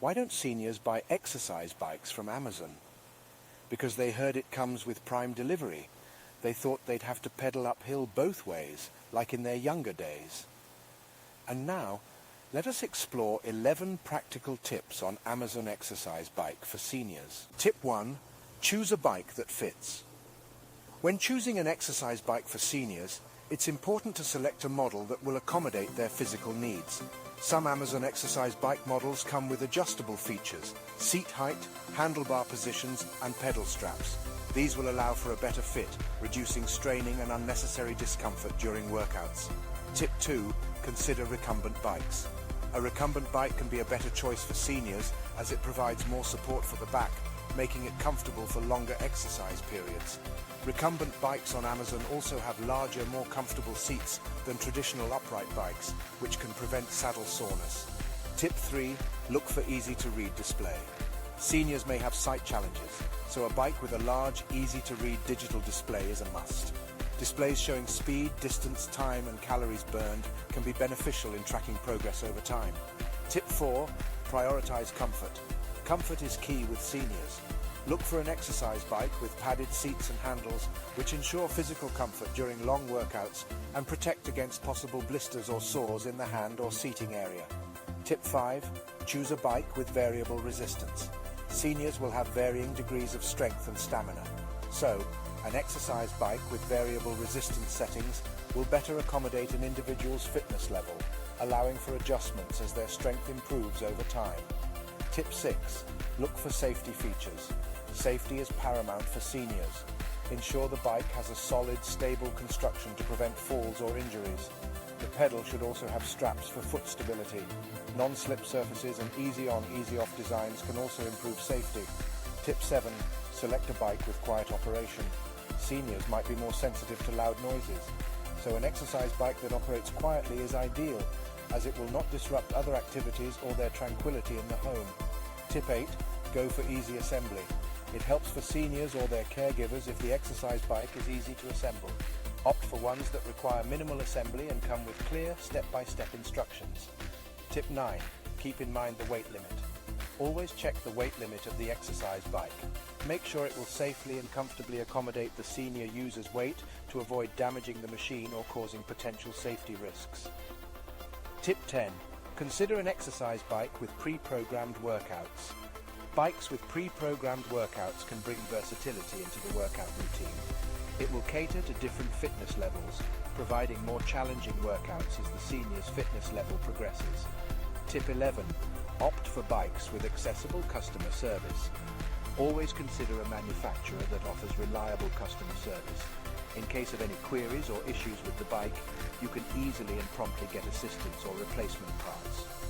Why don't seniors buy exercise bikes from Amazon? Because they heard it comes with Prime delivery. They thought they'd have to pedal uphill both ways, like in their younger days. And now, let us explore 11 practical tips on Amazon exercise bike for seniors. Tip 1. Choose a bike that fits. When choosing an exercise bike for seniors, it's important to select a model that will accommodate their physical needs. Some Amazon exercise bike models come with adjustable features, seat height, handlebar positions, and pedal straps. These will allow for a better fit, reducing straining and unnecessary discomfort during workouts. Tip 2. Consider recumbent bikes. A recumbent bike can be a better choice for seniors as it provides more support for the back, making it comfortable for longer exercise periods. Recumbent bikes on Amazon also have larger, more comfortable seats than traditional upright bikes, which can prevent saddle soreness. Tip 3. Look for easy-to-read display. Seniors may have sight challenges, so a bike with a large, easy-to-read digital display is a must. Displays showing speed, distance, time, and calories burned can be beneficial in tracking progress over time. Tip 4. Prioritize comfort. Comfort is key with seniors. Look for an exercise bike with padded seats and handles which ensure physical comfort during long workouts and protect against possible blisters or sores in the hand or seating area. Tip 5. Choose a bike with variable resistance. Seniors will have varying degrees of strength and stamina. So, an exercise bike with variable resistance settings will better accommodate an individual's fitness level, allowing for adjustments as their strength improves over time. Tip 6. Look for safety features. Safety is paramount for seniors. Ensure the bike has a solid, stable construction to prevent falls or injuries. The pedal should also have straps for foot stability. Non-slip surfaces and easy-on, easy-off designs can also improve safety. Tip 7. Select a bike with quiet operation. Seniors might be more sensitive to loud noises, so an exercise bike that operates quietly is ideal, as it will not disrupt other activities or their tranquility in the home. Tip 8. Go for easy assembly. It helps for seniors or their caregivers if the exercise bike is easy to assemble. Opt for ones that require minimal assembly and come with clear step-by-step instructions. Tip 9. Keep in mind the weight limit. Always check the weight limit of the exercise bike. Make sure it will safely and comfortably accommodate the senior user's weight to avoid damaging the machine or causing potential safety risks. Tip 10. Consider an exercise bike with pre-programmed workouts. Bikes with pre-programmed workouts can bring versatility into the workout routine. It will cater to different fitness levels, providing more challenging workouts as the senior's fitness level progresses. Tip 11. Opt for bikes with accessible customer service. Always consider a manufacturer that offers reliable customer service. In case of any queries or issues with the bike, you can easily and promptly get assistance or replacement parts.